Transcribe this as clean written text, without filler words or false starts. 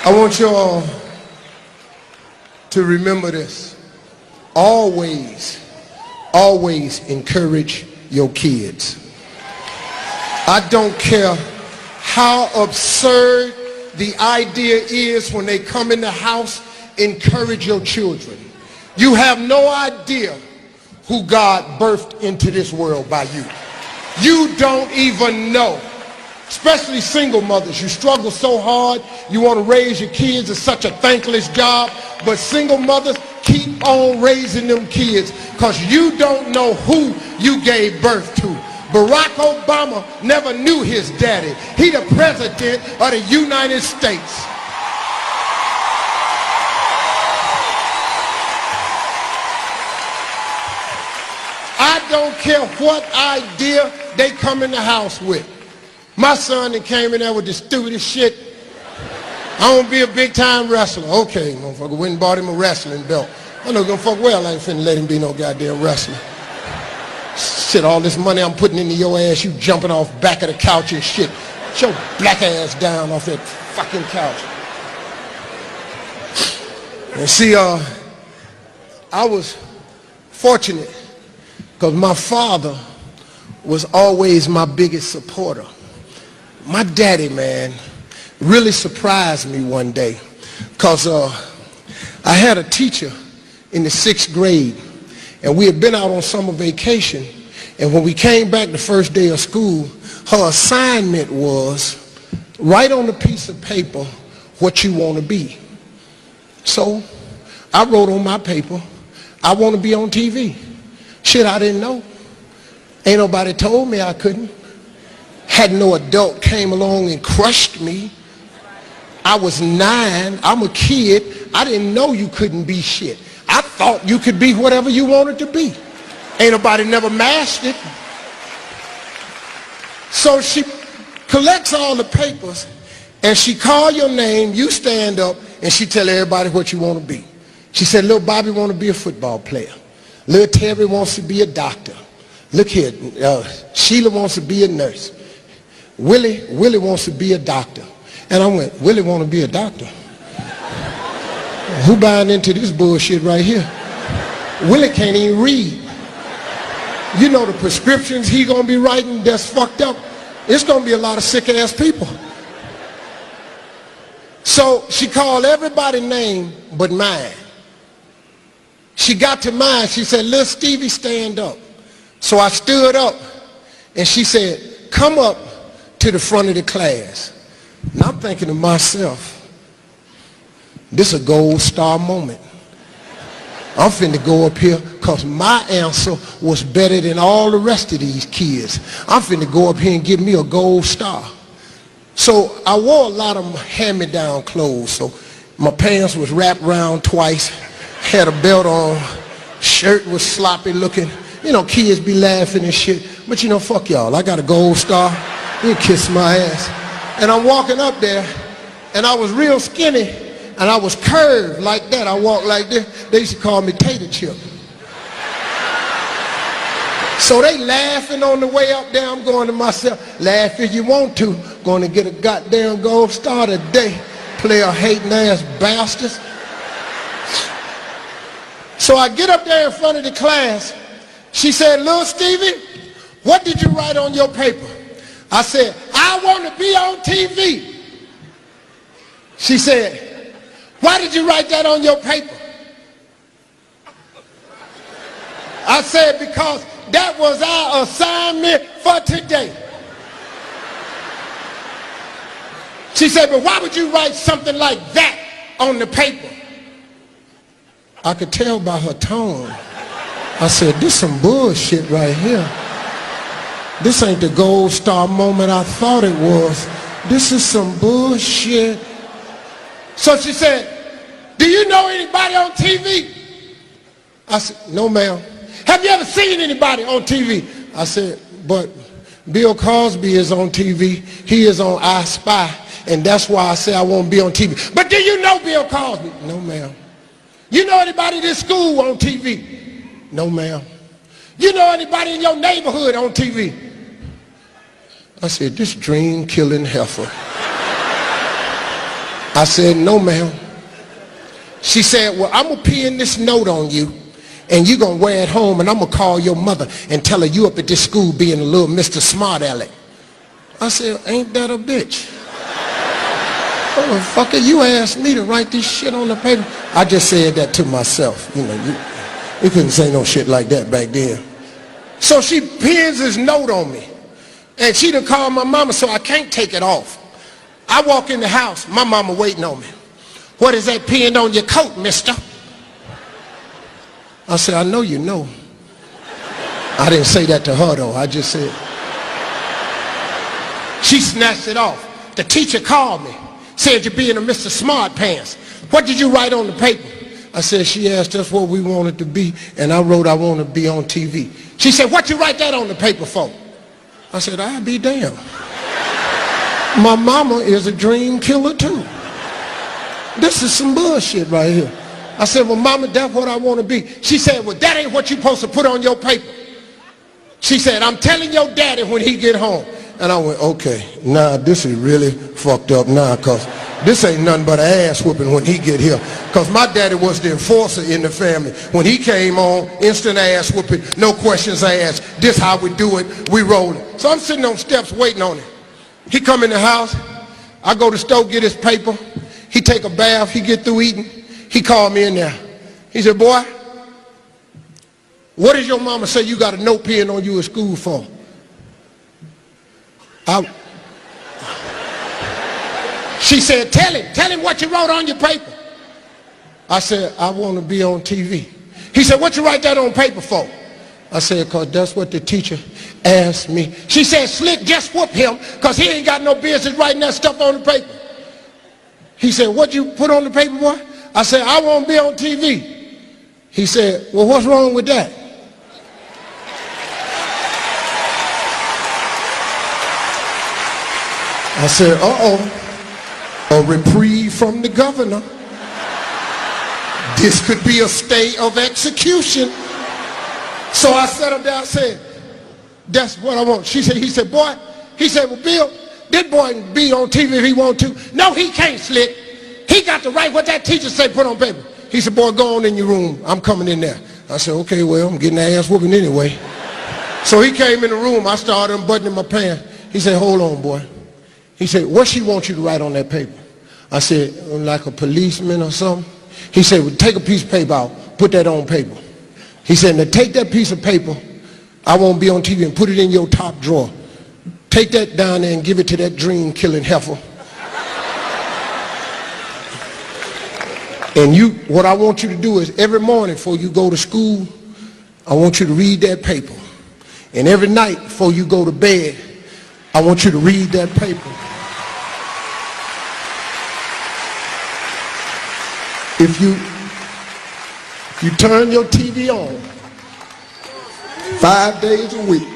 I want you all to remember this. Always, always encourage your kids. I don't care how absurd the idea is when they come in the house, encourage your children. You have no idea who God birthed into this world by you. You don't even know. Especially single mothers. You struggle so hard. You want to raise your kids. It's such a thankless job. But single mothers, keep on raising them kids because you don't know who you gave birth to. Barack Obama never knew his daddy. He the president of the United States. I don't care what idea they come in the house with. My son that came in there with the stupidest shit. I want to be a big time wrestler. Okay, motherfucker, went and bought him a wrestling belt. I know gonna fuck well I ain't finna let him be no goddamn wrestler. Shit, all this money I'm putting into your ass, you jumping off back of the couch and shit. Get your black ass down off that fucking couch. And see, I was fortunate because my father was always my biggest supporter. My daddy, man, really surprised me one day because I had a teacher in the 6th grade and we had been out on summer vacation, and when we came back the first day of school, her assignment was write on a piece of paper what you want to be. So I wrote on my paper, I want to be on TV. Shit, I didn't know. Ain't nobody told me I couldn't. Had no adult came along and crushed me. I was 9. I'm a kid. I didn't know you couldn't be shit. I thought you could be whatever you wanted to be. Ain't nobody never mashed it. So she collects all the papers and she call your name, you stand up, and she tell everybody what you want to be. She said, little Bobby want to be a football player. Little Terry wants to be a doctor. Look here, Sheila wants to be a nurse. Willie wants to be a doctor. And I went, Willie want to be a doctor? Who buying into this bullshit right here? Willie can't even read. You know the prescriptions he gonna be writing that's fucked up. It's gonna be a lot of sick ass people. So she called everybody's name but mine. She got to mine, she said, little Stevie, stand up. So I stood up and she said, come up to the front of the class. And I'm thinking to myself, this is a gold star moment. I'm finna go up here because my answer was better than all the rest of these kids. I'm finna go up here and get me a gold star. So I wore a lot of hand-me-down clothes. So my pants was wrapped around twice, had a belt on, shirt was sloppy looking. You know, kids be laughing and shit. But you know, fuck y'all. I got a gold star. You kiss my ass. And I'm walking up there, and I was real skinny, and I was curved like that. I walked like this. They used to call me Tater Chip. So they laughing on the way up there. I'm going to myself, laugh if you want to. Going to get a goddamn gold star today. Player hating ass bastards. So I get up there in front of the class. She said, little Stevie, what did you write on your paper? I said, I want to be on TV. She said, why did you write that on your paper? I said, because that was our assignment for today. She said, but why would you write something like that on the paper? I could tell by her tone. I said, this some bullshit right here. This ain't the gold star moment I thought it was. This is some bullshit. So she said, do you know anybody on TV? I said, no, ma'am. Have you ever seen anybody on TV? I said, but Bill Cosby is on TV. He is on I Spy. And that's why I say I won't be on TV. But do you know Bill Cosby? No, ma'am. You know anybody in this school on TV? No, ma'am. You know anybody in your neighborhood on TV? I said, this dream-killing heifer. I said, no, ma'am. She said, well, I'm going to pin this note on you, and you're going to wear it home, and I'm going to call your mother and tell her you up at this school being a little Mr. Smart Aleck. I said, ain't that a bitch? Motherfucker, you asked me to write this shit on the paper. I just said that to myself. You know, you couldn't say no shit like that back then. So she pins this note on me. And she done called my mama, so I can't take it off. I walk in the house, my mama waiting on me. What is that pinned on your coat, mister? I said, I know you know. I didn't say that to her though, I just said. She snatched it off. The teacher called me, said you're being a Mr. Smart Pants. What did you write on the paper? I said, she asked us what we wanted to be, and I wrote I want to be on TV. She said, what you write that on the paper for? I said, I'll be damned. My mama is a dream killer too. This is some bullshit right here. I said, well, mama, that's what I want to be. She said, well, that ain't what you're supposed to put on your paper. She said, I'm telling your daddy when he get home. And I went, okay, nah, this is really fucked up now, because this ain't nothing but an ass whooping when he get here. Because my daddy was the enforcer in the family. When he came on, instant ass whooping, no questions asked. This how we do it, we roll it. So I'm sitting on steps waiting on him. He come in the house, I go to the stove, get his paper. He take a bath, he get through eating. He called me in there. He said, boy, what does your mama say you got a note pen on you at school for? She said, tell him what you wrote on your paper. I said, I want to be on TV. He said, what you write that on paper for? I said, because that's what the teacher asked me. She said, Slick, just whoop him, because he ain't got no business writing that stuff on the paper. He said, what you put on the paper, boy? I said, I want to be on TV. He said, well, what's wrong with that? I said, uh-oh, a reprieve from the governor. This could be a stay of execution. So I sat him down and said, that's what I want. He said, boy, he said, well, Bill, this boy can be on TV if he want to. No, he can't, Slick. He got to write what that teacher say put on paper. He said, boy, go on in your room. I'm coming in there. I said, okay, well, I'm getting that ass whooping anyway. So he came in the room. I started unbuttoning my pants. He said, hold on, boy. He said, what she wants you to write on that paper? I said, like a policeman or something. He said, well, take a piece of paper out, put that on paper. He said, now take that piece of paper, I won't be on TV, and put it in your top drawer. Take that down there and give it to that dream-killing heifer. And what I want you to do is every morning before you go to school, I want you to read that paper. And every night before you go to bed, I want you to read that paper. If you turn your TV on 5 days a week,